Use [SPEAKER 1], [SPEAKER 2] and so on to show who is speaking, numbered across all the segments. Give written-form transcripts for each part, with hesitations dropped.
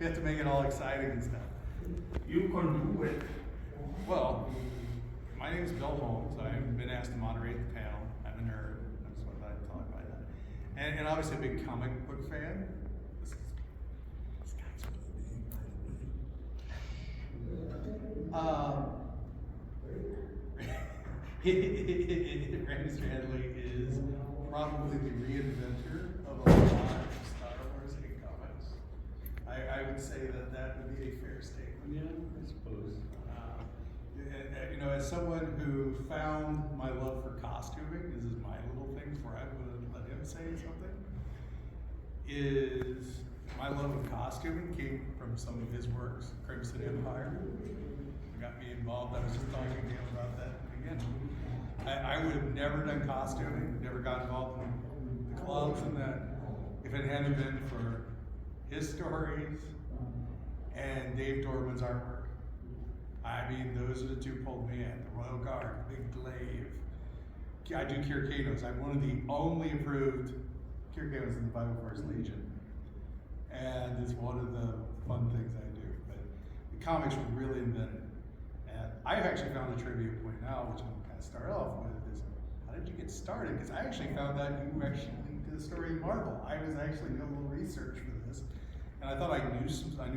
[SPEAKER 1] we have to make it all exciting and stuff.
[SPEAKER 2] You can do it.
[SPEAKER 1] Well, my name is Bill Holmes. I've been asked to moderate the panel. I'm a nerd. That's what I thought by that. And obviously a big comic book fan. This guy's really Randy Stradley is probably the reinventor of a lot of Star Wars in comics. I would say that would be a fair statement.
[SPEAKER 2] Yeah, I suppose.
[SPEAKER 1] You know, as someone who found my love for costuming, this is my little thing before I'm going to let him say something, is my love of costuming came from some of his works, Crimson Empire. It got me involved. I was just talking to him about that again. I would have never done costuming, never got involved in the clubs and that, if it hadn't been for his stories and Dave Dorman's artwork. I mean, those are the two pulled me in. The Royal Guard, Big Glaive. I do Kyrkanos. I'm one of the only approved Kyrkanos in the Bible Force Legion. And it's one of the fun things I do. But the comics were really invented. And I actually found a trivia point now, which I'm kind of start off with, is how did you get started? Because I actually found that you actually did the story of Marvel. I was actually doing a little research for this. And I thought I knew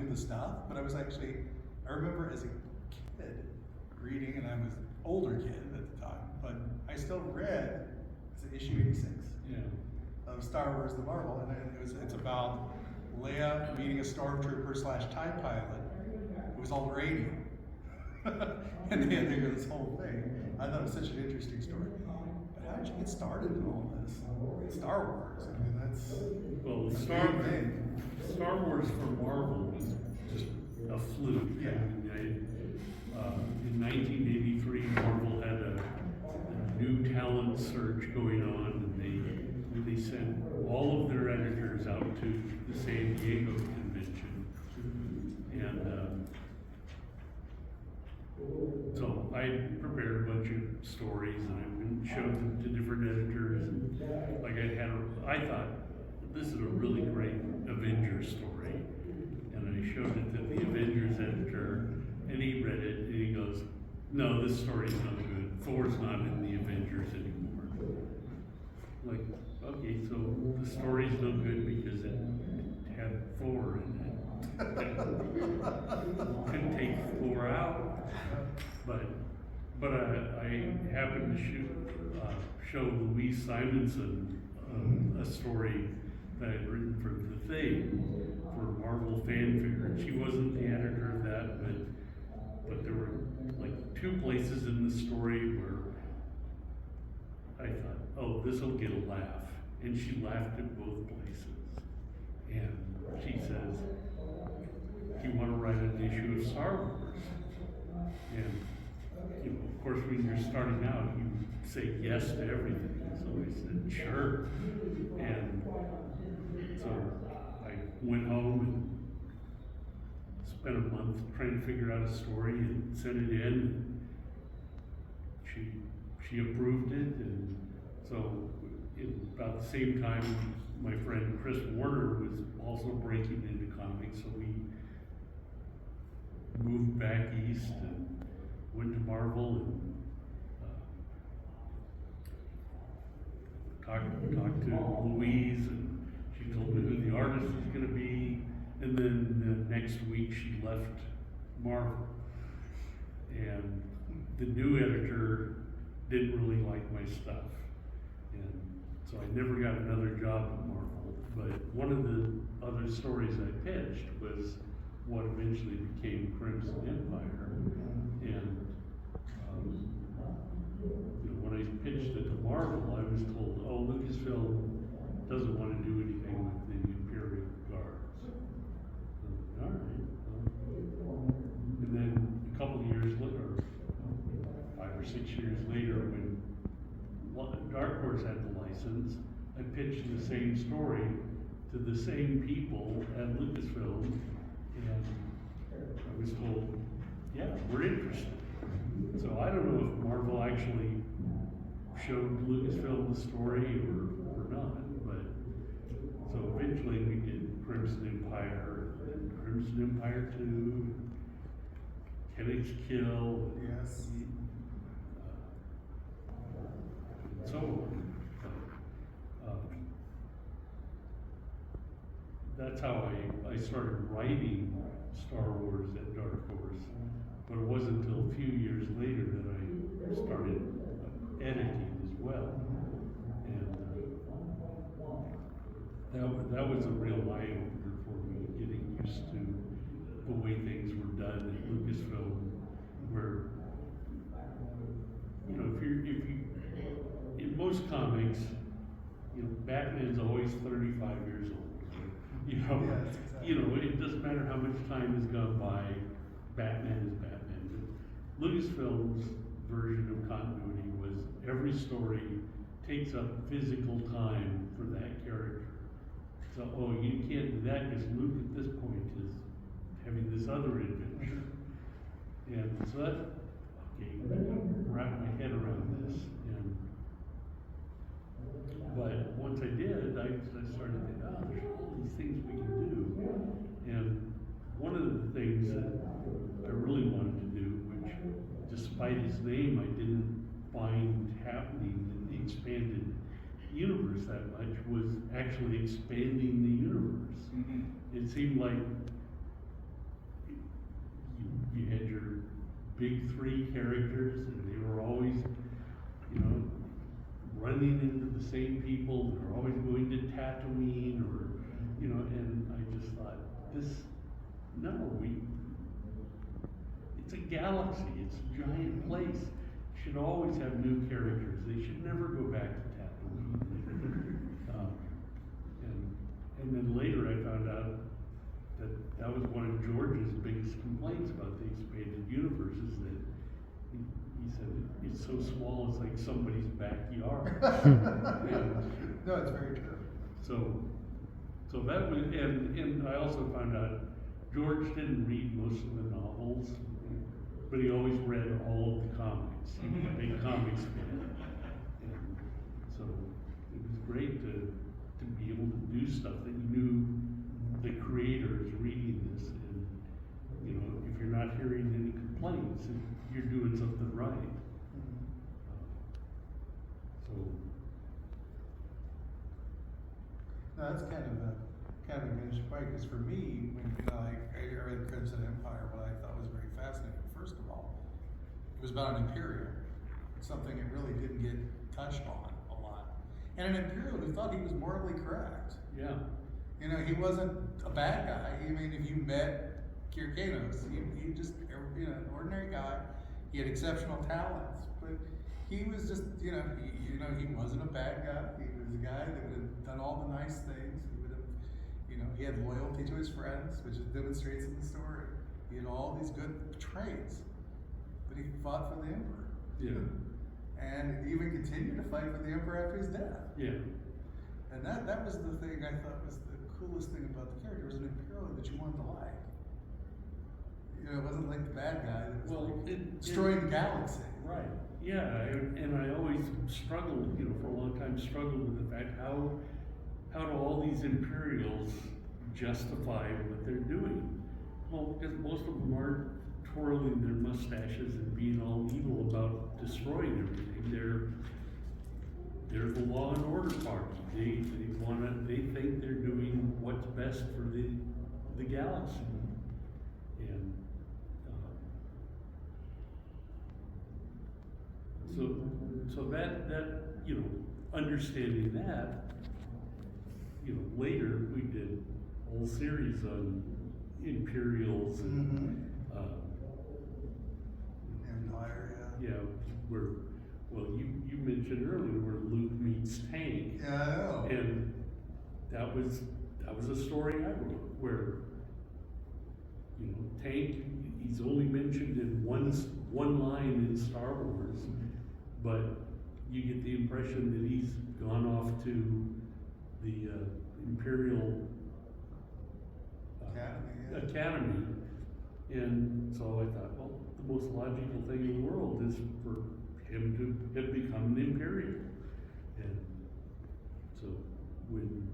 [SPEAKER 1] the stuff, but I remember as a kid reading, and I was an older kid at the time, but I still read issue 86 of Star Wars The Marvel, and it's about Leia meeting a stormtrooper / TIE pilot who was all radio. And they had to go this whole thing. I thought it was such an interesting story. But how did you get started in all this? Star Wars, I mean, that's
[SPEAKER 2] Well,
[SPEAKER 1] a
[SPEAKER 2] Star
[SPEAKER 1] big thing.
[SPEAKER 2] Wars for Marvel was just a fluke.
[SPEAKER 1] Yeah.
[SPEAKER 2] In 1983, Marvel had a new talent search going on, and they sent all of their editors out to the San Diego convention. And so I prepared a bunch of stories, and I went and showed them to different editors. And like I thought, this is a really great Avengers story. And I showed it to the Avengers editor, and he read it, and he goes, no, this story's not good. Thor's not in the Avengers anymore. Like, okay, so the story's no good because it had Thor in it. Couldn't take Thor out. But I happened to show Louise Simonson a story that I'd written for The Thing, for Marvel Fanfare. And she wasn't the editor of that, but there were like 2 places in the story where I thought, oh, this'll get a laugh. And she laughed at both places. And she says, do you want to write an issue of Star Wars? And of course, when you're starting out, you say yes to everything. So I said, sure. And so I went home and spent a month trying to figure out a story and sent it in. She approved it, and so about the same time, my friend Chris Warner was also breaking into comics, so we moved back east and went to Marvel and talked to Louise, and she told me who the artist was going to be, and then the next week she left Marvel. And the new editor didn't really like my stuff, and so I never got another job at Marvel. But one of the other stories I pitched was what eventually became Crimson Empire. And when I pitched it to Marvel, I was told, oh, Lucasfilm doesn't want to do anything with the Imperial Guards. So, all right. And then a couple of years later, 5 or 6 years later, when Dark Horse had the license, I pitched the same story to the same people at Lucasfilm, and I was told, yeah, we're interested. So I don't know if Marvel actually showed Lucasfilm the story or not, but so eventually we did Crimson Empire. Crimson Empire 2, Kennex Kill.
[SPEAKER 1] Yes.
[SPEAKER 2] And so on. That's how I started writing Star Wars at Dark Horse. But it wasn't until a few years later that I started editing as well. And that was a real eye-opener for me, getting used to the way things were done at Lucasfilm, where, you know, if you, in most comics, you know, Batman's always 35 years old. You know,
[SPEAKER 1] Yes, exactly.
[SPEAKER 2] you know, it doesn't matter how much time has gone by, Batman is Batman. But Lucasfilm's version of continuity was every story takes up physical time for that character. So, oh, you can't do that because Luke at this point is having this other adventure. And so that, okay, I gotta wrap my head around this. But once I did, I started to think, oh, there's all these things we can do. And one of the things that I really wanted to do, which despite its name, I didn't find happening in the expanded universe that much, was actually expanding the universe.
[SPEAKER 1] Mm-hmm.
[SPEAKER 2] It seemed like you had your big three characters, and they were always, you know, running into the same people. They're always going to Tatooine, or, you know, and I just thought, it's a galaxy, it's a giant place. Should always have new characters. They should never go back to Tatooine. And then later I found out that was one of George's biggest complaints about the expanded universe, is that he said it's so small, it's like somebody's backyard.
[SPEAKER 1] No, it's very true.
[SPEAKER 2] So that was, and I also found out George didn't read most of the novels, but he always read all of the comics. He was a big comics fan. And so it was great to be able to do stuff that you knew the creator is reading this, and, you know, if you're not hearing any complaints, you're doing something right. So.
[SPEAKER 1] No, that's kind of an interesting point, because for me, when, you know, like, I read Crimson Empire, what I thought was very fascinating, first of all, it was about an Imperial, something that really didn't get touched on a lot. And an Imperial who thought he was morally correct.
[SPEAKER 2] Yeah.
[SPEAKER 1] You know, he wasn't a bad guy. I mean, if you met Kyrkanos, he just, you know, an ordinary guy. He had exceptional talents, but he was just, you know, he wasn't a bad guy. He was a guy that would have done all the nice things. He would have, you know, he had loyalty to his friends, which it demonstrates in the story. He had all these good traits, but he fought for the Emperor.
[SPEAKER 2] Yeah.
[SPEAKER 1] And even continued to fight for the Emperor after his death.
[SPEAKER 2] Yeah.
[SPEAKER 1] And that was the thing I thought was the coolest thing about the character. It was an Imperial that you wanted to like. You know, it wasn't like the bad guy that was destroying the galaxy.
[SPEAKER 2] Right. Yeah, and I always struggled, you know, for a long time, struggled with the fact how do all these Imperials justify what they're doing? Well, because most of them aren't twirling their mustaches and being all evil about destroying everything. They're the law and order party. They think they're doing what's best for the galaxy. And so that you know, understanding that, you know, later we did a whole series on Imperials and
[SPEAKER 1] Empire,
[SPEAKER 2] yeah, where, well, you mentioned earlier where Luke meets Tank.
[SPEAKER 1] Yeah, I know.
[SPEAKER 2] And that was a story I wrote where, you know, Tank, he's only mentioned in one line in Star Wars, but you get the impression that he's gone off to the Imperial Academy. And so I thought, well, the most logical thing in the world is for him to have become an Imperial. And so when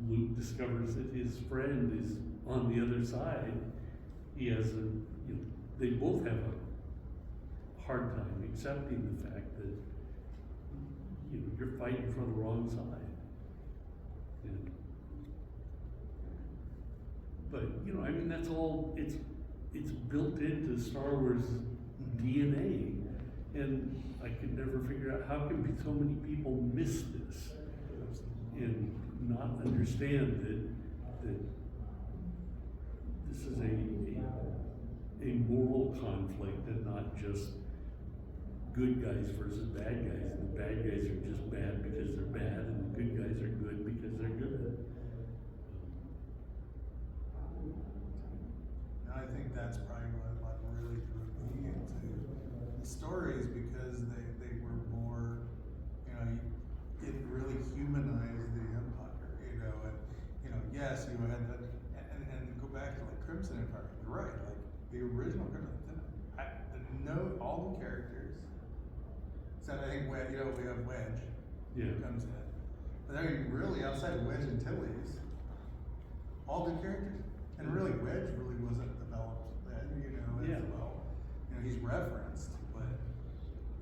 [SPEAKER 2] Luke discovers that his friend is on the other side, he has a, you know, they both have a hard time accepting the fact that, you know, you're fighting for the wrong side. And, but, you know, I mean, that's all, it's built into Star Wars DNA. And I could never figure out how can so many people miss this and not understand that this is a moral conflict and not just good guys versus bad guys. And the bad guys are just bad because they're bad, and the good guys are good because they're good.
[SPEAKER 1] I think that's probably what really drew me into the stories, because they were more, you know, it really humanized the Empire, you know, and, you know, yes, you had that, and go back to like Crimson Empire, you're right, like the original Crimson, all the characters, except I think, you know, we have Wedge,
[SPEAKER 2] Yeah.
[SPEAKER 1] who comes in, but I mean, really, outside of Wedge and Tilly's, all good characters. And really, Wedge really wasn't developed then, you know, as
[SPEAKER 2] Yeah.
[SPEAKER 1] well. You know, he's referenced, but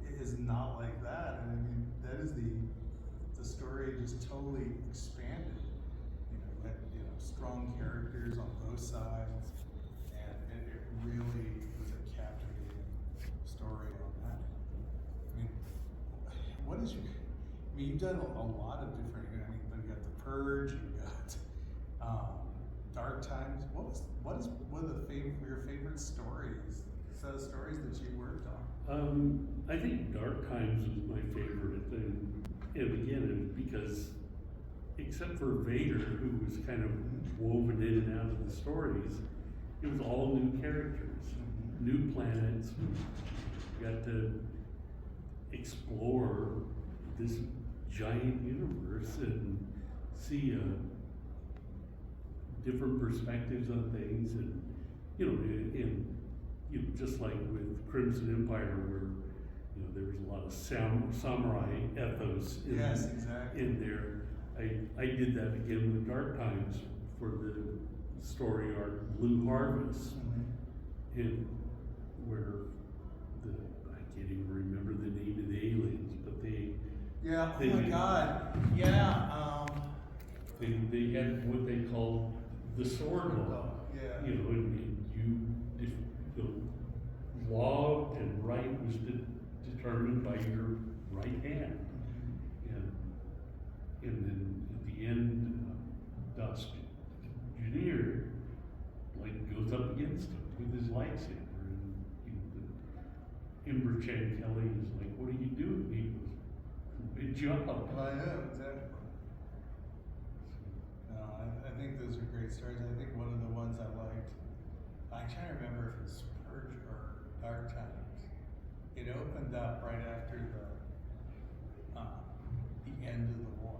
[SPEAKER 1] it is not like that. And I mean, that is the story just totally expanded. You know, had, you know, strong characters on both sides, and it really was a captivating story on that. I mean, what is your? I mean, you've done a lot of different. I mean, you got the Purge, you got. Dark Times. What is one of your favorite stories? Set of stories that you worked on.
[SPEAKER 2] I think Dark Times was my favorite, and again, it was because, except for Vader, who was kind of woven in and out of the stories, it was all new characters, new planets. We got to explore this giant universe and see different perspectives on things, and you know, you know, just like with Crimson Empire, where you know there was a lot of samurai ethos
[SPEAKER 1] Yes, exactly.
[SPEAKER 2] in there. I did that again with Dark Times for the story arc Blue Harvest, and where I can't even remember the name of the aliens, but they
[SPEAKER 1] Yeah. Oh my God. Yeah.
[SPEAKER 2] they had what they called the sword law.
[SPEAKER 1] Yeah.
[SPEAKER 2] You know, if the law and right was determined by your right hand. And then at the end, Dust Junior goes up against him with his lightsaber, and you know, Ember Chen Kelly is like, "What are you doing?" He goes, "Good job."
[SPEAKER 1] I know, exactly. No, I think those are great stories. I think one of the ones I liked, I can't remember if it's Purge or Dark Times. It opened up right after the end of the war.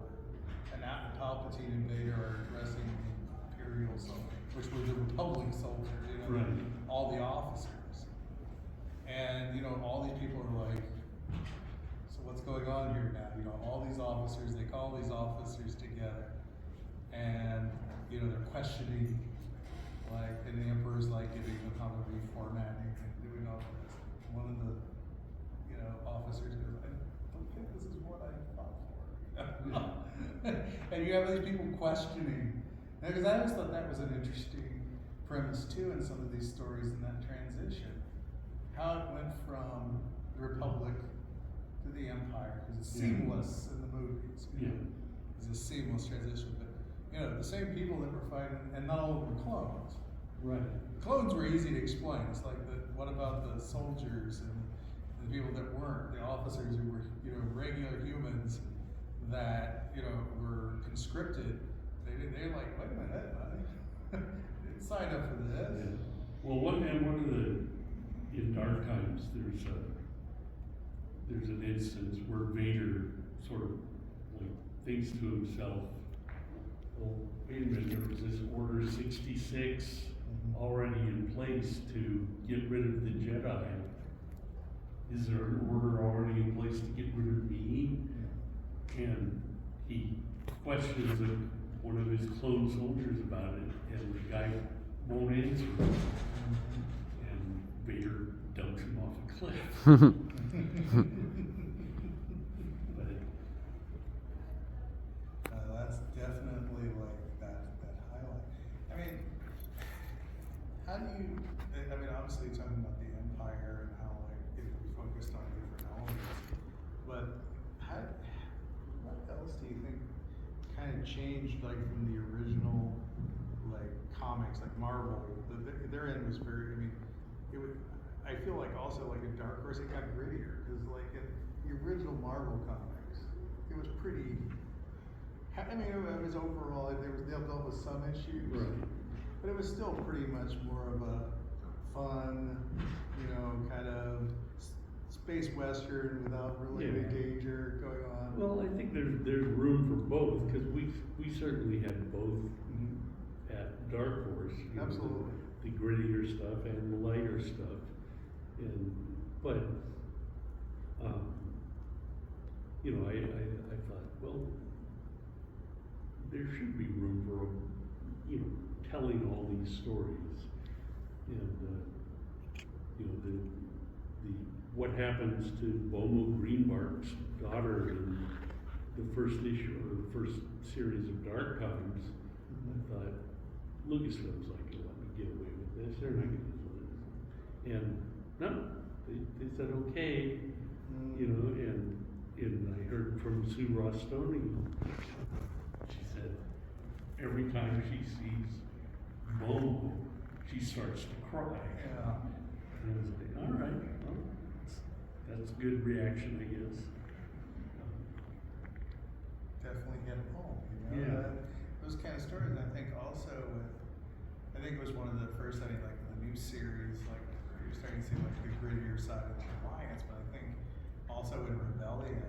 [SPEAKER 1] And after Palpatine and Vader are addressing the Imperial soldiers, which were the Republic soldiers, you know,
[SPEAKER 2] Right.
[SPEAKER 1] all the officers. And, you know, all these people are like, so what's going on here now? You know, all these officers, they call these officers together, and, you know, they're questioning, like, and the Emperor's like giving them how to reformatting and doing all this. One of the, you know, officers goes, I don't think this is what I fought for. And you have these people questioning, because I always thought that was an interesting premise too in some of these stories in that transition. How it went from the Republic to the Empire, because it's seamless in the movies. You know? It's a seamless transition, but you know, the same people that were fighting, and not all of them were clones.
[SPEAKER 2] Right.
[SPEAKER 1] The clones were easy to explain. It's like, what about the soldiers and the people that weren't, the officers who were, you know, regular humans that, you know, were conscripted? They're like, wait a minute, buddy, didn't sign up for this.
[SPEAKER 2] Yeah. Well, one of the, in Dark Times, there's an instance where Vader sort of like thinks to himself, well, wait a minute, there was this Order 66 already in place to get rid of the Jedi. Is there an order already in place to get rid of me? And he questions one of his clone soldiers about it, and the guy won't answer. And Vader dumps him off a cliff. But
[SPEAKER 1] that's definitely like that highlight. I mean, how do you? I mean, obviously, talking about the Empire and how like it was focused on different elements, but what else do you think kind of changed like from the original like comics, like Marvel? Their end was very. I mean, it would. I feel like also like in Dark Horse it got grittier because like in the original Marvel comics, it was pretty. I mean, it was overall they dealt with some issues,
[SPEAKER 2] right.
[SPEAKER 1] but it was still pretty much more of a fun, kind of space western without really any danger going on.
[SPEAKER 2] Well, I think there's room for both because we certainly had both at Dark Horse.
[SPEAKER 1] Absolutely.
[SPEAKER 2] The grittier stuff and the lighter stuff, but I thought, well, there should be room for telling all these stories, and the what happens to Bomo Greenbark's daughter in the first issue or the first series of Dark Times. I thought Lucasfilm's like, let me get away with this. They're not going to do this. And no, they said okay, and I heard from Sue Rostoni. She said every time she sees Bomo, she starts to cry.
[SPEAKER 1] Yeah.
[SPEAKER 2] And I was like, all right, well, that's a good reaction, I guess.
[SPEAKER 1] Definitely hit home,
[SPEAKER 2] Yeah.
[SPEAKER 1] Those kind of stories. And I think also I think it was one of the first, like the new series, like you're starting to see like the grittier side of the Alliance, but I think also in Rebellion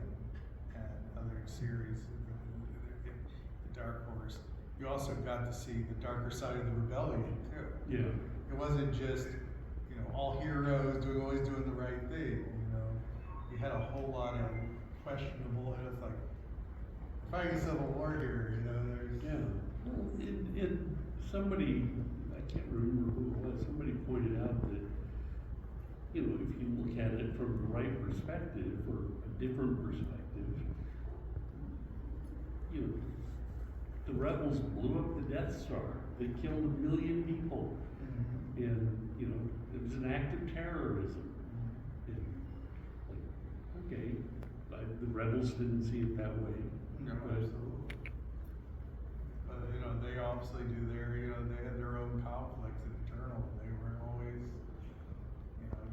[SPEAKER 1] and other series, the Dark Horse, you also got to see the darker side of the Rebellion too.
[SPEAKER 2] Yeah.
[SPEAKER 1] It wasn't just, all heroes always doing the right thing, You had a whole lot of questionable, and it's like, fighting a civil war here, there's.
[SPEAKER 2] Yeah. Well, somebody, I can't remember who it was, somebody pointed out that, if you look at it from the right perspective or a different perspective, the rebels blew up the Death Star. They killed 1 million people. And, it was an act of terrorism. And, okay, the rebels didn't see it that way.
[SPEAKER 1] No, absolutely. But, they obviously do they had their own conflicts internal. They weren't always,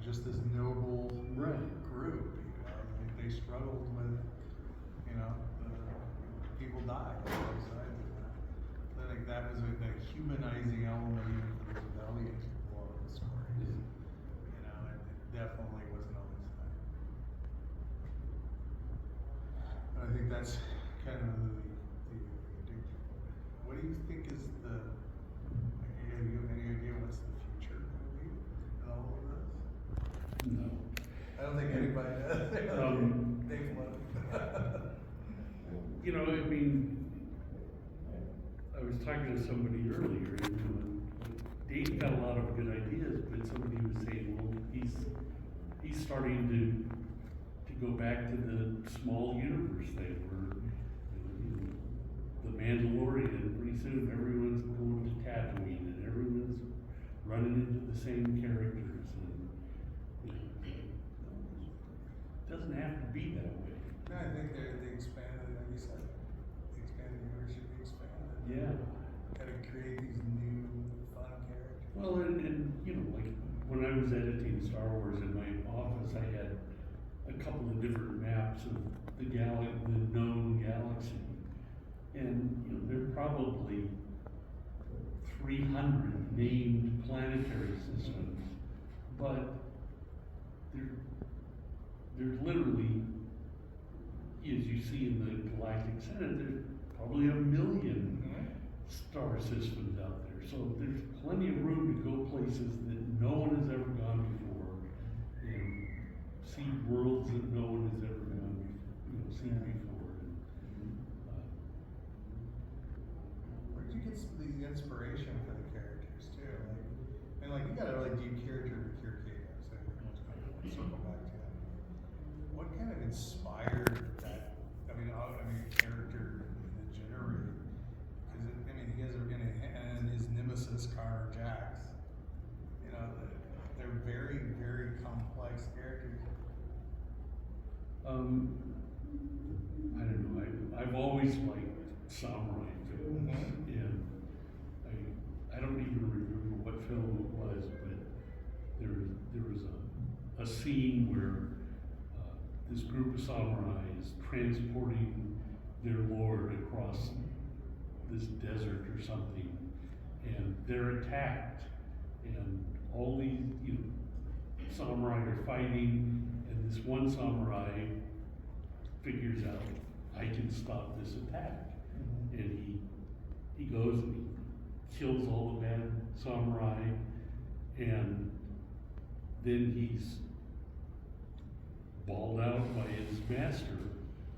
[SPEAKER 1] just this noble group, They struggled with, people died on both sides of that. So I think that was the humanizing element even for the rebellion to a lot of the stories. And it definitely wasn't always that. And I think that's kind of what do you think is have you have any idea what's the future going to be in all of this?
[SPEAKER 2] No.
[SPEAKER 1] I don't think anybody does. They float.
[SPEAKER 2] I mean, I was talking to somebody earlier, and Dave's got a lot of good ideas, but somebody was saying, well, he's starting to go back to the small universe thing where the Mandalorian, pretty soon everyone's going to Tatooine and everyone's running into the same characters, and it doesn't have to be that way.
[SPEAKER 1] No, I think they expanded, like you said, the expanded universe should be expanded.
[SPEAKER 2] Yeah.
[SPEAKER 1] Got to create these new fun characters.
[SPEAKER 2] Well, and like when I was editing Star Wars in my office, I had a couple of different maps of the known galaxy, and there are probably 300 named planetary systems, but there's literally, as you see in the Galactic Senate, there's probably 1 million star systems out there. So there's plenty of room to go places that no one has ever gone before, and see worlds that no one has ever seen before. I don't know, I've always liked samurai films, and I don't even remember what film it was, but there was a scene where this group of samurai is transporting their lord across this desert or something, and they're attacked, and all these, samurai are fighting, and this one samurai figures out, I can stop this attack. And he goes and he kills all the bad samurai, and then he's bawled out by his master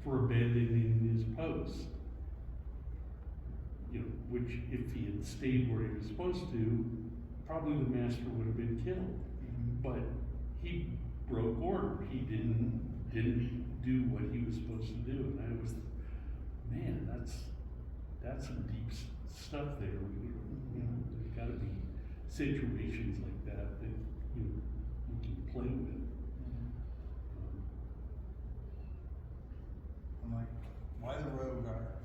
[SPEAKER 2] for abandoning his post. Which if he had stayed where he was supposed to, probably the master would have been killed. But he broke order. He didn't do what he was supposed to do, and I was, man, that's some deep stuff there. There's got to be situations like that we can play with.
[SPEAKER 1] I'm like, why the road guards?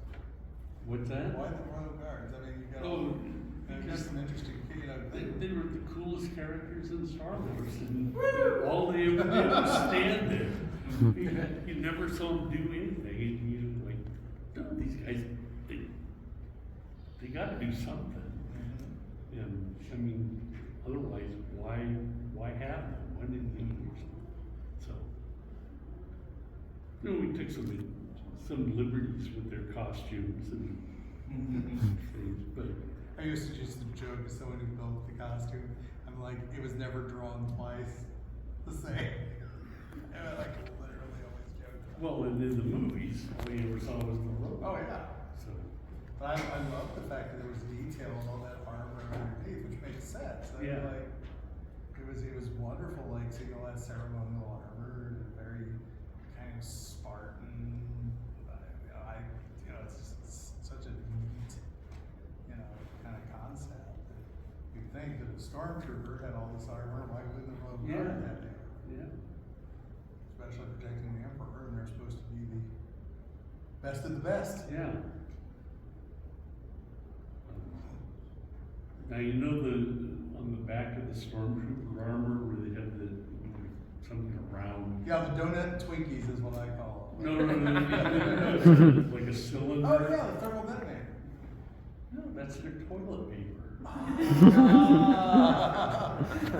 [SPEAKER 2] What's that?
[SPEAKER 1] Why the road guards? I mean, you got
[SPEAKER 2] because
[SPEAKER 1] just some interesting
[SPEAKER 2] they were the coolest characters in Star Wars, and all they ever did was stand there. You never saw them do anything. You like, no, these guys, they got to do something. And I mean, otherwise, why have them? Why didn't they do something? So, we took some liberties with their costumes and things, but.
[SPEAKER 1] I used to just joke with someone who built the costume. I'm like, it was never drawn twice the same. And I literally always joke.
[SPEAKER 2] Well, and in the movies, all you ever saw was the road.
[SPEAKER 1] Oh yeah.
[SPEAKER 2] So.
[SPEAKER 1] But I love the fact that there was detail and all that armor underneath, which makes sense. I mean, like, it was wonderful, like seeing all that ceremonial armor and very kind of Spartan. It's such a neat, kind of concept. You'd think that a stormtrooper had all this armor, why wouldn't the rogue guard have it?
[SPEAKER 2] Yeah.
[SPEAKER 1] Especially protecting the emperor, and they're supposed to be the best of the best.
[SPEAKER 2] Yeah. Now on the back of the stormtrooper armor where they have something around.
[SPEAKER 1] Yeah, the donut Twinkies is what I call them.
[SPEAKER 2] No. Like a cylinder.
[SPEAKER 1] Oh yeah, the thermal detonator.
[SPEAKER 2] No, that's their toilet paper.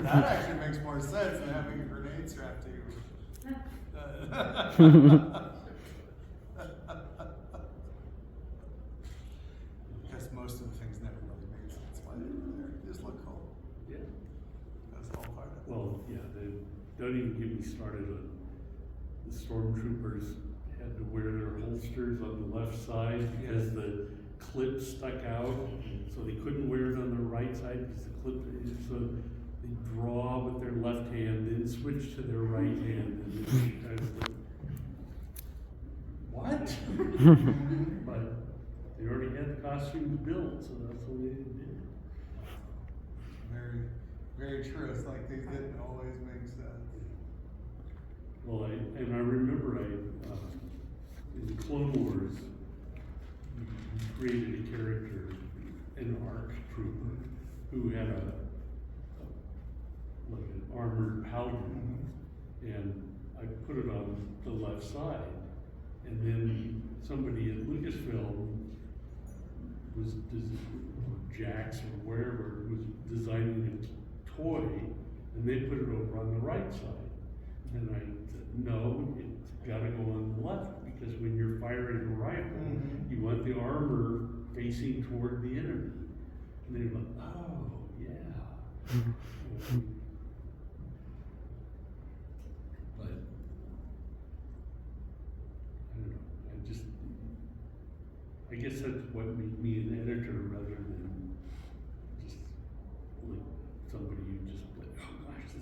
[SPEAKER 1] That actually makes more sense than having a grenade strapped to you. I guess most of the things never really made sense. Why they were there? They just look cool.
[SPEAKER 2] Yeah.
[SPEAKER 1] That's all part of it.
[SPEAKER 2] Well, yeah, they don't even get me started on the stormtroopers had to wear their holsters on the left side because the clip stuck out, so they couldn't wear it on the right side because the clip, so they draw with their left hand, then switch to their right hand, and then I was like, what? But they already had the costumes built, so that's what they did.
[SPEAKER 1] Very, very true. It's like they didn't always make sense.
[SPEAKER 2] Well, I remember in Clone Wars, we created a character, an ARC trooper, who had like an armored paladin, and I put it on the left side, and then somebody at Lucasfilm was, or Jax or wherever, was designing a toy, and they put it over on the right side. And I said, no, it's gotta go on the left, because when you're firing a rifle, you want the armor facing toward the enemy. And they're like, oh, yeah. But, I don't know, I guess that's what made me an editor rather than just like somebody who just like, oh gosh,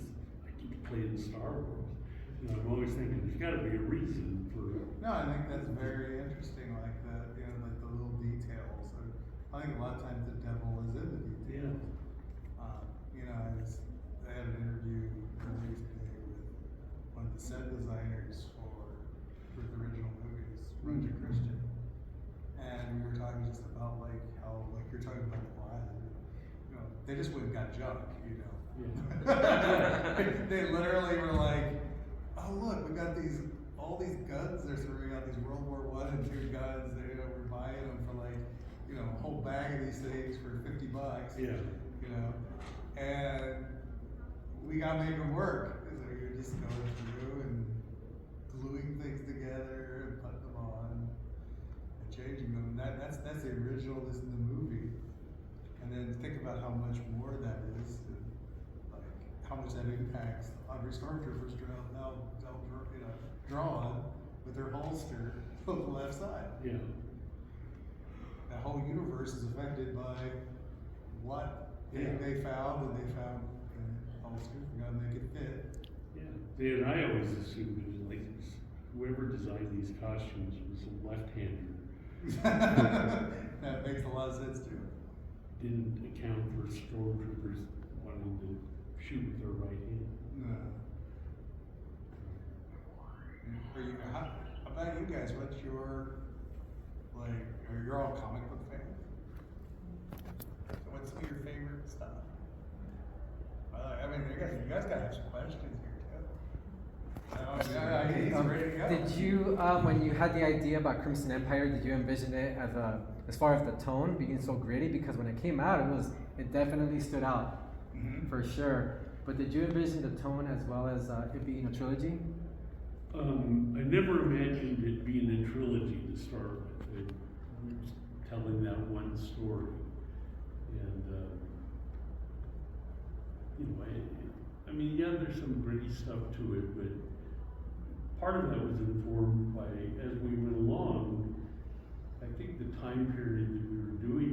[SPEAKER 2] I keep playing Star Wars. I'm always thinking there's got to be a reason for.
[SPEAKER 1] No, I think that's very interesting, like that, like the little details. I think a lot of times the devil is in the details. I had an interview earlier today with one of the set designers for bunch of Christian. And we were talking just about like how, like you're talking about the Bible, you know, they just went and got junk, you know.
[SPEAKER 2] Yeah.
[SPEAKER 1] They literally were like, oh look, we got all these guns they're throwing out, these World War I and II guns, you know, we're buying them for like, you know, a whole bag of these things for $50,
[SPEAKER 2] Yeah.
[SPEAKER 1] you know, and we gotta make them work. So you're just going through and gluing things together and putting them on and changing them. That's the original that's in the movie. And then think about how much more that is, and like how much that impacts on stormtroopers drawn with their holster on the left side.
[SPEAKER 2] Yeah.
[SPEAKER 1] That whole universe is affected by what
[SPEAKER 2] Yeah.
[SPEAKER 1] they found, and they found the holster. We gotta make it fit.
[SPEAKER 2] Yeah. And I always assumed it was like whoever designed these costumes was a left-hander.
[SPEAKER 1] That makes a lot of sense too.
[SPEAKER 2] Didn't account for stormtroopers wanting to shoot with their right hand.
[SPEAKER 1] No. How about you guys? What's your, like, you're all comic book fans? So what's some of your favorite stuff? I mean, you guys gotta have some questions here too. He's ready to go.
[SPEAKER 3] Did you, when you had the idea about Crimson Empire, did you envision it as far as the tone being so gritty? Because when it came out, it definitely stood out, for sure. But did you envision the tone as well as it being a trilogy?
[SPEAKER 2] I never imagined it being a trilogy to start with, telling that one story. And, you know, I mean, yeah, there's some gritty stuff to it, but part of that was informed by, as we went along, I think the time period that we were doing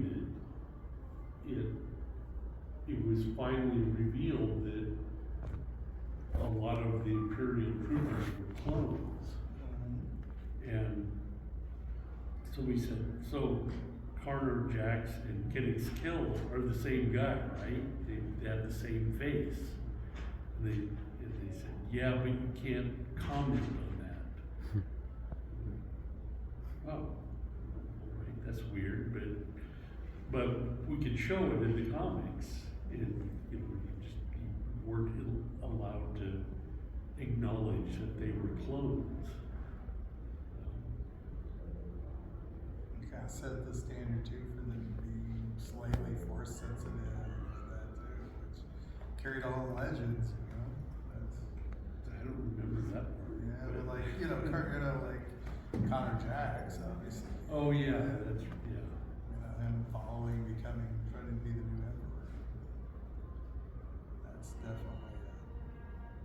[SPEAKER 2] it was finally revealed that a lot of the Imperial troopers were clones. And so we said, so Carter, Jax, and Kenny Skill are the same guy, right? They had the same face. And they said, yeah, but you can't comment on that. Oh, right, that's weird, but we could show it in the comics, and you weren't allowed to acknowledge that they were clones.
[SPEAKER 1] You kind of set the standard too for them to be slightly force sensitive and that too, which carried all the legends, you know.
[SPEAKER 2] I don't remember that part.
[SPEAKER 1] Yeah, but like like Connor Jax, obviously.
[SPEAKER 2] Oh yeah, that's
[SPEAKER 1] You know, him following, trying to be the new emperor. That's definitely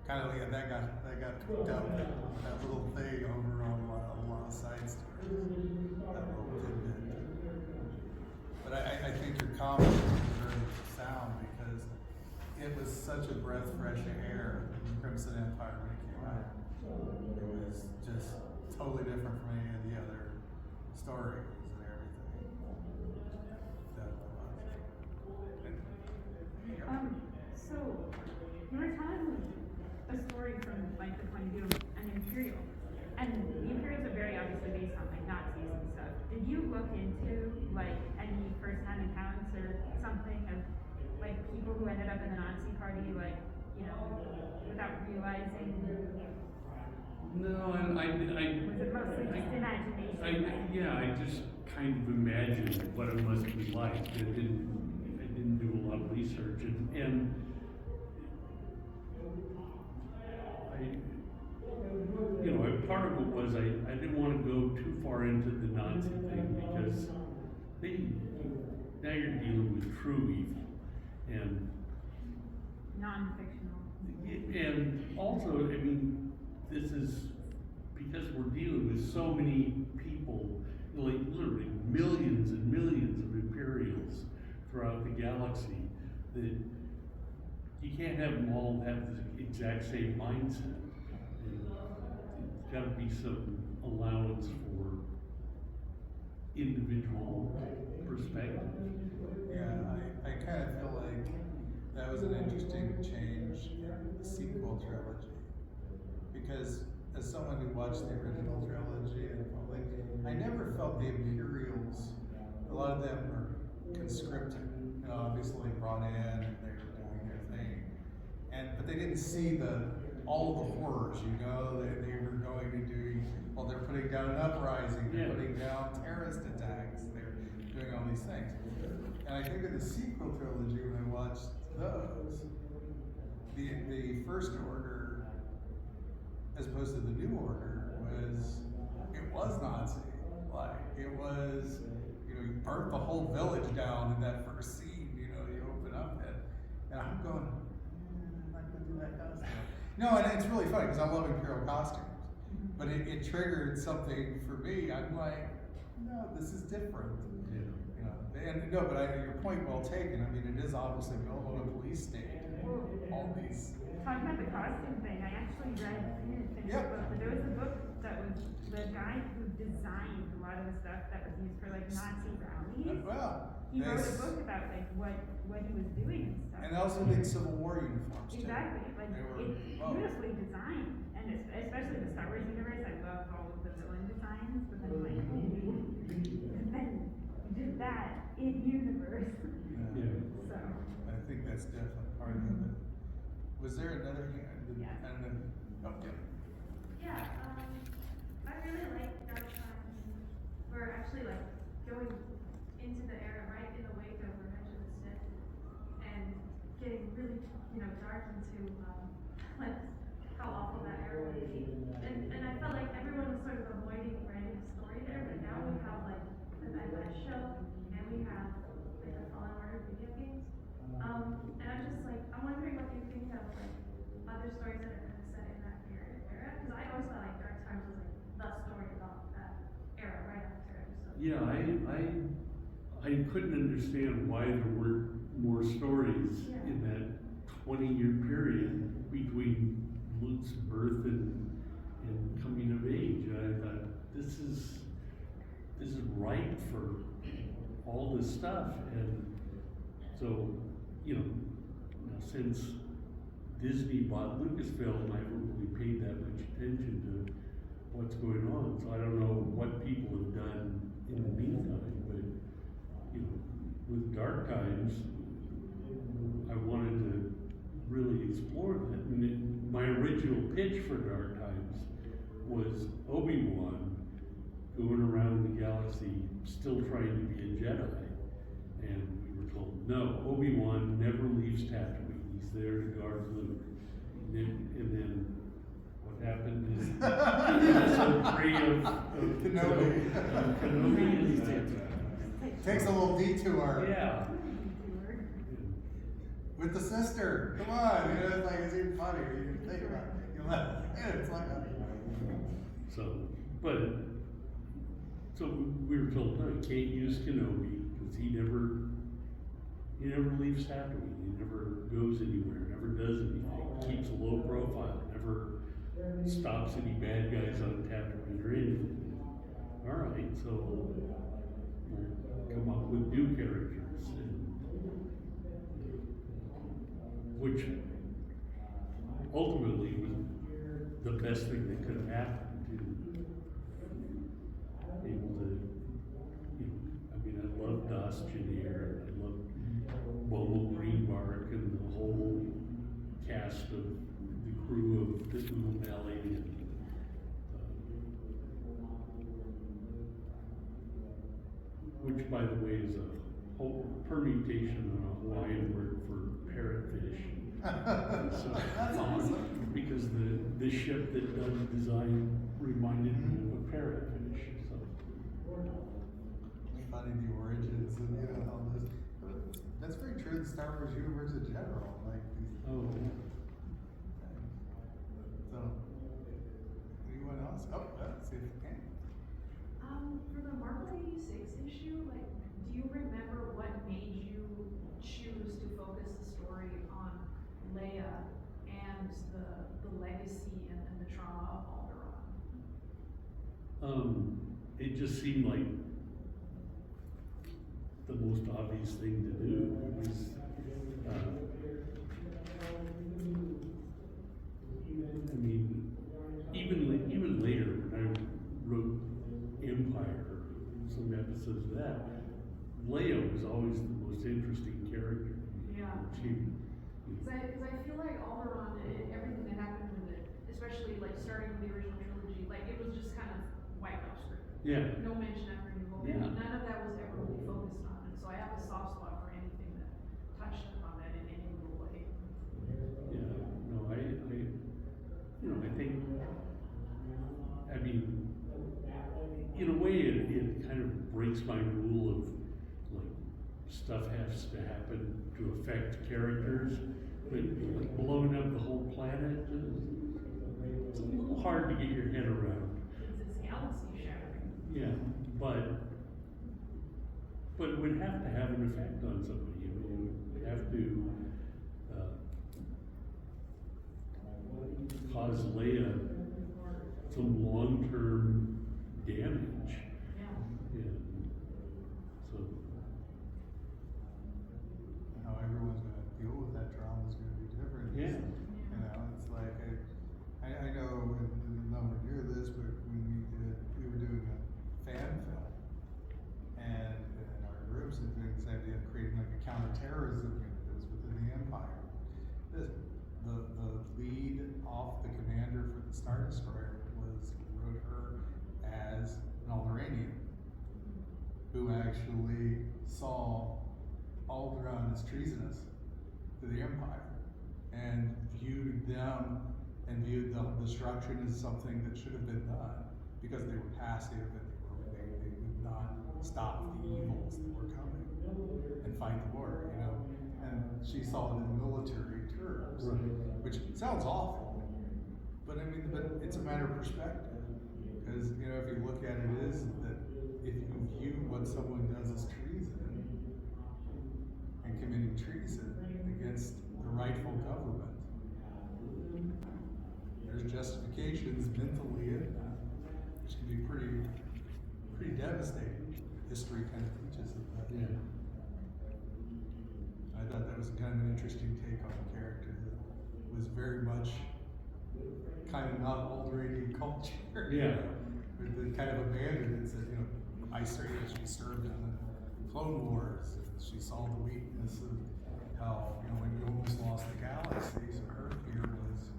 [SPEAKER 1] kind of like that got picked up, that little thing over on a lot of side stories. That little tidbit. But I think your comment was very sound because it was such a breath fresh air in Crimson Empire when it came out. It was just totally different from any of the other stories and everything.
[SPEAKER 4] So you were telling a story from like the point of view of an Imperial, and the Imperials are very obviously based on like Nazis and stuff. Did you look into like any first-hand accounts or something of like people who ended up in the Nazi party, like, you know, without realizing?
[SPEAKER 2] No, I
[SPEAKER 4] Was it mostly just imagination?
[SPEAKER 2] I just kind of imagined what it must be like. I didn't do a lot of research, and you know, part of it was I didn't want to go too far into the Nazi thing because now you're dealing with true evil, and
[SPEAKER 4] Non-fictional.
[SPEAKER 2] and also, I mean, this is because we're dealing with so many people, like literally millions and millions of Imperials throughout the galaxy, that you can't have them all have the exact same mindset. There's got to be some allowance for individual perspective.
[SPEAKER 1] Yeah, I kind of feel like that was an interesting change in the sequel trilogy. Because as someone who watched the original trilogy and like I never felt the Imperials, a lot of them are conscripted, you know, obviously brought in and they were doing their thing. But they didn't see all of the horrors, you know, they were going to do, well, they're putting down an uprising, they're
[SPEAKER 2] Yeah.
[SPEAKER 1] putting down terrorist attacks, they're doing all these things. And I think in the sequel trilogy, when I watched those, the First Order, as opposed to the New Order, it was Nazi. Like, it was, you know, you burnt the whole village down in that first scene, you know, you open up and I'm going, I'm not gonna do that kind of stuff. No, and it's really funny, because I love Imperial costumes, but it triggered something for me. I'm like, no, this is different.
[SPEAKER 2] Yeah.
[SPEAKER 1] You know, and no, but your point well taken. I mean, it is obviously built on a police state. All these.
[SPEAKER 4] Talking about the costume thing, I actually read, I didn't finish
[SPEAKER 1] Yep.
[SPEAKER 4] the book, but there was a book that was the guy who designed a lot of the stuff that was used for like Nazi rallies.
[SPEAKER 1] Well,
[SPEAKER 4] He wrote a book about like what he was doing and stuff.
[SPEAKER 1] and also did Civil War uniforms too.
[SPEAKER 4] Exactly, like
[SPEAKER 1] They were,
[SPEAKER 4] it's
[SPEAKER 1] well,
[SPEAKER 4] beautifully designed, and especially the Star Wars universe. I love all of the villain designs, but then like, and then you did that in universe.
[SPEAKER 1] yeah.
[SPEAKER 2] Yeah.
[SPEAKER 4] So
[SPEAKER 1] I think that's definitely part of it. Was there another hand?
[SPEAKER 4] Yeah.
[SPEAKER 1] And then, oh, yeah.
[SPEAKER 5] Yeah, I really like Dark Times. We're actually like going into the era right in the wake of Revenge of the Sith and getting really, dark into like how awful that era would be. And I felt like everyone was sort of avoiding writing a story there, but now we have like the Bad Batch show and we have like the Fallen Order video games. And I'm just like, I'm wondering what you think of like other stories that are kind of set in that era. Because I always felt like Dark Times was like the story about that era right after episode.
[SPEAKER 2] Yeah, I couldn't understand why there weren't more stories in that 20-year period between Luke's birth and coming of age. And I thought, this is ripe for all this stuff. And so, now since Disney bought Lucasfilm, I haven't really paid that much attention to what's going on. So I don't know what people have done in the meantime, but with Dark Times, I wanted to really explore that. And my original pitch for Dark Times was Obi-Wan going around the galaxy still trying to be a Jedi. And we were told, no, Obi-Wan never leaves Tatooine. He's there to guard Luke. And then what happened is episode 3 of
[SPEAKER 1] Kenobi.
[SPEAKER 2] Kenobi is
[SPEAKER 1] Takes a little detour.
[SPEAKER 2] yeah.
[SPEAKER 1] With the sister. Come on, it's like, it's even funny. You think about it. You laugh. It's like,
[SPEAKER 2] So we were told, no, you can't use Kenobi because he never leaves Tatooine. He never goes anywhere, never does anything, keeps a low profile, never stops any bad guys on Tatooine or anything. All right, so we'll come up with new characters, which ultimately was the best thing that could have happened to able to, I love Das Junior, I love Bobo Greenbark and the whole cast of the crew of the Valley, and which, by the way, is a whole permutation of a Hawaiian word for parrotfish. So,
[SPEAKER 1] that's awesome.
[SPEAKER 2] Because the ship that Doug designed reminded me of a parrotfish. So.
[SPEAKER 1] Finding the origins and all this. That's very true of the Star Wars universe in general. Like these.
[SPEAKER 2] Oh.
[SPEAKER 1] So, anyone else? Oh, let's see if we can.
[SPEAKER 6] For the Marvel 86 issue, like, do you remember what made you choose to focus the story on Leia and the legacy and the trauma of Alderaan?
[SPEAKER 2] It just seemed like the most obvious thing to do. It was, even later when I wrote Empire, always the most interesting character.
[SPEAKER 6] Yeah.
[SPEAKER 2] She,
[SPEAKER 6] Cause I feel like Alderaan and everything that happened with it, especially like starting with the original trilogy, like it was just kind of wiped off screen.
[SPEAKER 2] yeah,
[SPEAKER 6] No mention after New Hope.
[SPEAKER 2] Yeah.
[SPEAKER 6] None of that was ever really focused on, and so I have a soft spot for anything that touched upon that in any little way.
[SPEAKER 2] yeah, no, you know, I think, I mean, in a way, it kind of breaks my rule of, like, stuff has to happen to affect characters, but like, blowing up the whole planet, it's a little hard to get your head around.
[SPEAKER 6] It's galaxy shattering.
[SPEAKER 2] Yeah, but it would have to have an effect on somebody. I mean, it would have to cause Leia some long-term damage.
[SPEAKER 6] Yeah.
[SPEAKER 2] And so,
[SPEAKER 1] How everyone's gonna deal with that trauma is gonna be different.
[SPEAKER 2] Yeah.
[SPEAKER 1] You know, it's like, I know, and nowhere near this, but when we were doing a fan film, and our groups and doing this idea of creating like a counterterrorism unit that's within the Empire. The lead off the commander for the Star Destroyer wrote her as an Alderanian, who actually saw Alderaan as treasonous to the Empire, and viewed them and viewed the destruction as something that should have been done because they were passive and they would not stop the evils that were coming and fight the war, you know. And she saw it in military terms,
[SPEAKER 2] Right.
[SPEAKER 1] which sounds awful, but I mean, but it's a matter of perspective. Because, you know, if you look at it, is that if you view what someone does as treason and committing treason against the rightful government, there's justifications mentally in that, which can be pretty devastating. History kind of teaches us that.
[SPEAKER 2] yeah.
[SPEAKER 1] I thought that was kind of an interesting take on the character that was very much kind of not Alderanian culture.
[SPEAKER 2] Yeah.
[SPEAKER 1] But the kind of abandoned it, said, you know, she served in the Clone Wars, and she saw the weakness of how, you know, when you almost lost the galaxy, so her fear was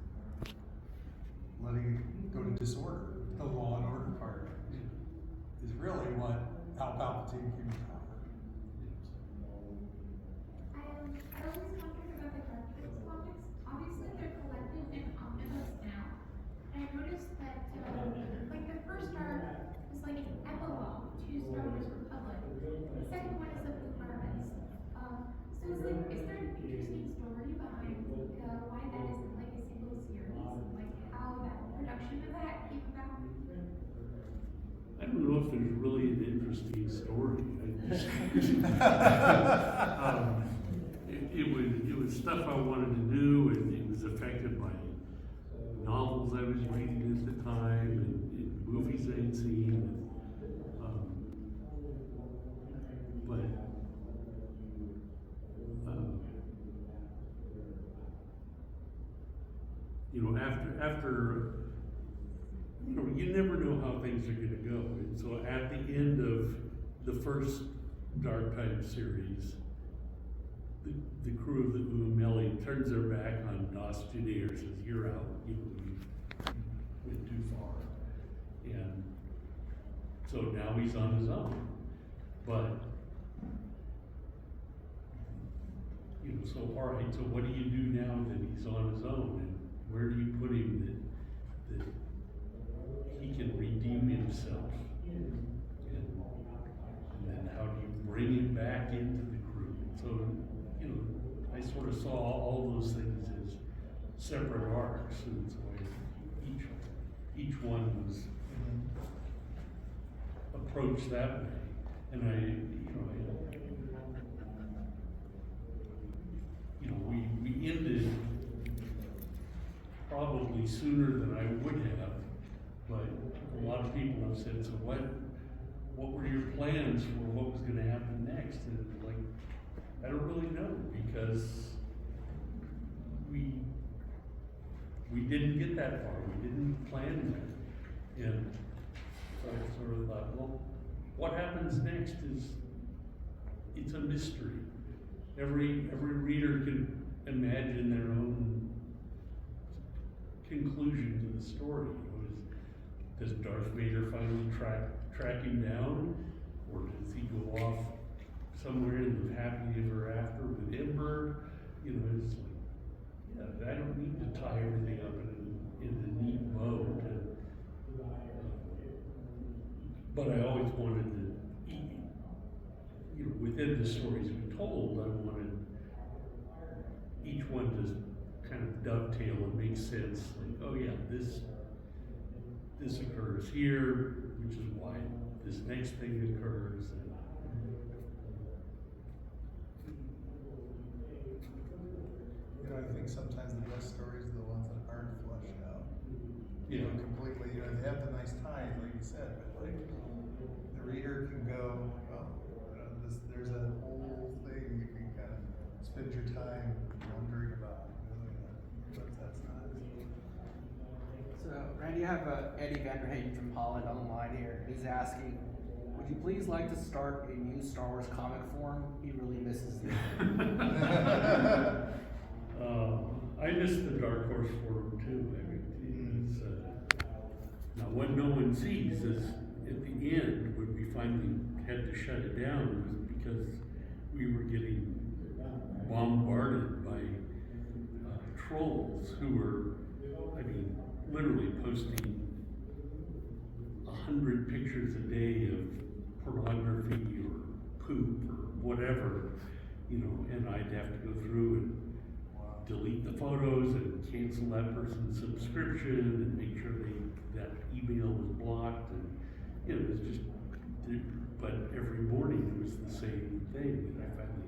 [SPEAKER 1] letting it go to disorder. The law and order part is really how Palpatine came to power.
[SPEAKER 5] I always wondered about the Dark comics. Obviously, they're collected in omnibus now, and I noticed that like the first arc is like an epilogue to Star Wars Republic. The second one is a book harvest. So it's like, is there an interesting story behind why that isn't like a single series, and like how that production of that came about?
[SPEAKER 2] I don't know if there's really an interesting story. It was stuff I wanted to do, and it was affected by novels I was reading at the time, and movies I'd seen. But you know, after you know, you never know how things are going to go. And so at the end of the first Dark Time series, the crew of the Umeli turns their back on Dos Junior, says, "You're out. You went too far." And so now he's on his own. But you know, so all right. So what do you do now that he's on his own, and where do you put him that he can redeem himself? And then how do you bring him back into the crew? So, you know, I sort of saw all those things as separate arcs, and so each one was approached that way. And we ended probably sooner than I would have, but a lot of people have said, so what were your plans for what was gonna happen next? And like, I don't really know, because we didn't get that far, we didn't plan that. And so I sort of thought, well, what happens next is it's a mystery. Every reader can imagine their own conclusion to the story. Does Darth Vader finally track him down, or does he go off somewhere and live happily ever after with Ember? You know, it's like, yeah, I don't need to tie everything up in a neat bow. But I always wanted to, you know, within the stories we told, I wanted each one to kind of dovetail and make sense. Like, oh yeah, this occurs here, which is why this next thing occurs.
[SPEAKER 1] You know, I think sometimes the best stories are the ones that aren't fleshed out. You know, completely. You know, they have the nice ties, like you said, but like the reader can go, oh, you know, there's a whole thing you can kind of spend your time wondering about. That's nice.
[SPEAKER 7] So, Randy, you have Eddie Vanderhagen from Holland online here. He's asking, would you please like to start a new Star Wars comic forum? He really misses it.
[SPEAKER 2] I miss the Dark Horse Forum too. I mean, it's, now what no one sees is at the end when we finally had to shut it down was because we were getting bombarded by trolls who were, I mean, literally posting 100 pictures a day of pornography or poop or whatever, you know, and I'd have to go through and delete the photos and cancel that person's subscription and make sure that email was blocked, and you know, it was just, but every morning it was the same thing, and I finally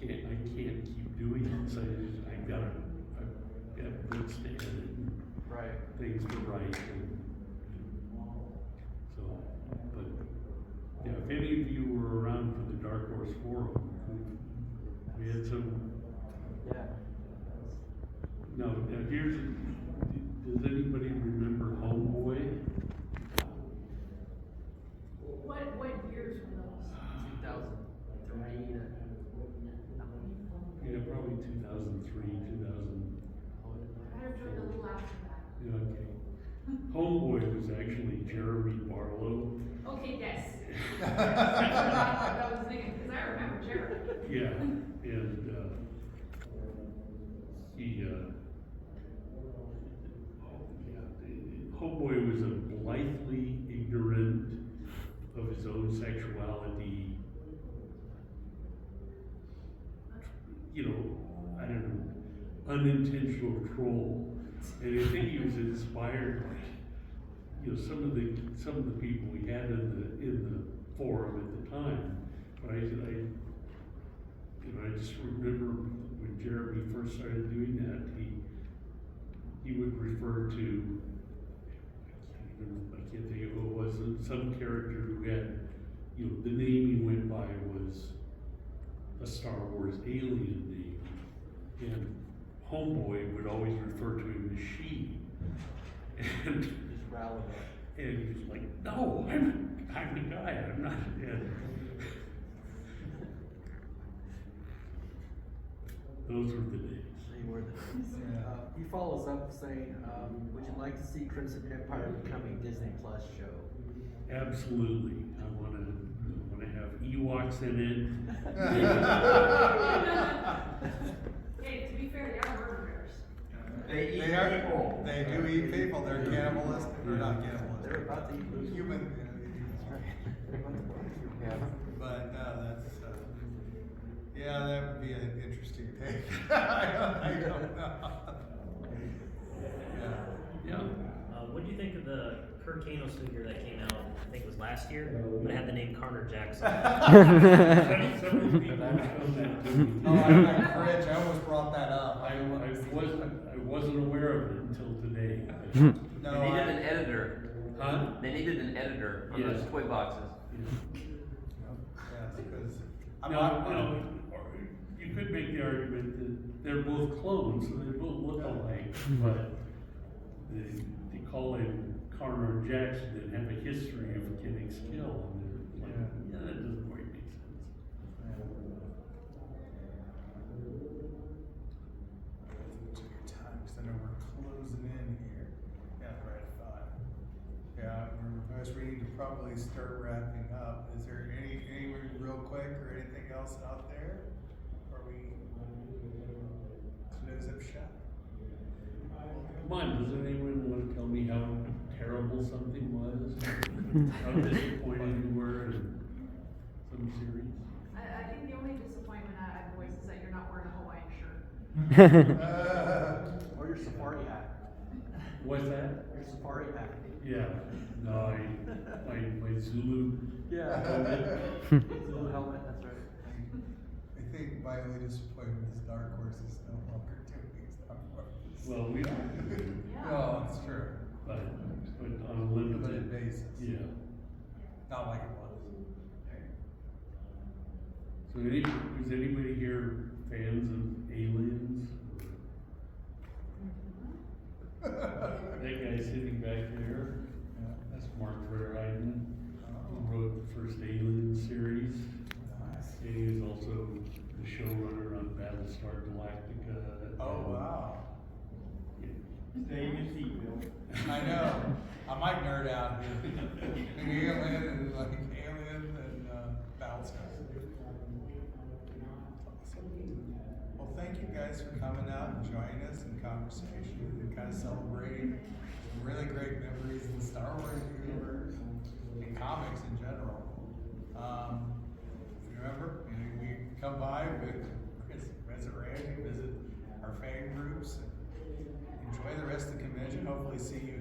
[SPEAKER 2] said, I can't keep doing this. I've got to stand it and
[SPEAKER 3] Right.
[SPEAKER 2] things to write, and so, but yeah, if any of you were around for the Dark Horse Forum, we had some.
[SPEAKER 3] Yeah.
[SPEAKER 2] No, now here's, does anybody remember Homeboy?
[SPEAKER 6] What years were those?
[SPEAKER 7] 2003
[SPEAKER 2] Yeah, probably 2003, 2000.
[SPEAKER 6] I have joined a little after that.
[SPEAKER 2] Yeah, okay. Homeboy was actually Jeremy Barlow.
[SPEAKER 6] Okay, yes. I forgot what I was thinking, because I remember Jared.
[SPEAKER 2] Yeah, and Homeboy was a blithely ignorant of his own sexuality, you know, I don't know, unintentional troll. And I think he was inspired by, you know, some of the people we had in the forum at the time. But I just remember when Jeremy first started doing that, he would refer to, I can't think of who it was, some character who had, you know, the name he went by was a Star Wars alien name, and Homeboy would always refer to him as she, and
[SPEAKER 7] Just rallying.
[SPEAKER 2] and he was like, no, I'm the guy, I'm not. And those were the days.
[SPEAKER 7] They were the days.
[SPEAKER 1] Yeah.
[SPEAKER 7] He follows up saying, would you like to see Crimson Empire become a Disney Plus show?
[SPEAKER 2] Absolutely, I want to have Ewoks in it.
[SPEAKER 6] Hey, to be fair, they are murder bears.
[SPEAKER 7] They eat
[SPEAKER 1] They are,
[SPEAKER 7] people.
[SPEAKER 1] they do eat people. They're cannibalistic. They're not cannibalistic.
[SPEAKER 7] They're about to eat people.
[SPEAKER 1] Human.
[SPEAKER 3] Yeah.
[SPEAKER 1] But no, that's yeah, that would be an interesting take. I don't know. Yeah.
[SPEAKER 2] Yeah.
[SPEAKER 8] What do you think of the Kurt Kanos figure that came out, I think it was last year, but it had the name Connor Jackson?
[SPEAKER 2] Several people have shown that to me.
[SPEAKER 1] No, I cringe. I almost brought that up.
[SPEAKER 2] I wasn't aware of it until today.
[SPEAKER 1] No,
[SPEAKER 9] They needed an editor.
[SPEAKER 2] Huh?
[SPEAKER 9] They needed an editor for
[SPEAKER 2] Yes.
[SPEAKER 9] those toy boxes.
[SPEAKER 1] Yes, because I'm
[SPEAKER 2] No,
[SPEAKER 1] not.
[SPEAKER 2] no, or you could make the argument that they're both clones, so they both look alike, but they call him Connor Jackson and have a history of getting skill, and they're like, yeah, that doesn't quite make sense.
[SPEAKER 1] folks, we need to probably start wrapping up. Is there anyone real quick or anything else out there? Or we close up shop?
[SPEAKER 2] Come on, does anyone want to tell me how terrible something was? How disappointed you were in some series?
[SPEAKER 6] I think the only disappointment I voice is that you're not wearing a Hawaiian shirt.
[SPEAKER 7] Or your safari hat.
[SPEAKER 2] What's that?
[SPEAKER 7] Your safari hat.
[SPEAKER 2] Yeah, no, my Zulu.
[SPEAKER 7] Yeah.
[SPEAKER 2] helmet.
[SPEAKER 7] Zulu helmet, that's right.
[SPEAKER 1] I think my only disappointment is Dark Horse is no longer doing Star Wars.
[SPEAKER 2] Well, we are,
[SPEAKER 1] Well, it's true.
[SPEAKER 2] but on a
[SPEAKER 1] Limited
[SPEAKER 2] limited,
[SPEAKER 1] basis.
[SPEAKER 2] yeah.
[SPEAKER 1] Not like it was.
[SPEAKER 2] So is anybody here fans of Aliens? That guy sitting back there, that's Mark Verheiden, who wrote the first Alien series.
[SPEAKER 1] Nice.
[SPEAKER 2] And he was also the showrunner on Battlestar Galactica.
[SPEAKER 1] Oh, wow.
[SPEAKER 10] Stay in your seat, Bill.
[SPEAKER 1] I know. I might nerd out here. An alien and like Alien and Battlestar. Well, thank you guys for coming out and joining us in conversation and kind of celebrating some really great memories in the Star Wars universe and comics in general. If you remember, we come by, visit Randy, visit our fan groups, and enjoy the rest of the convention. Hopefully see you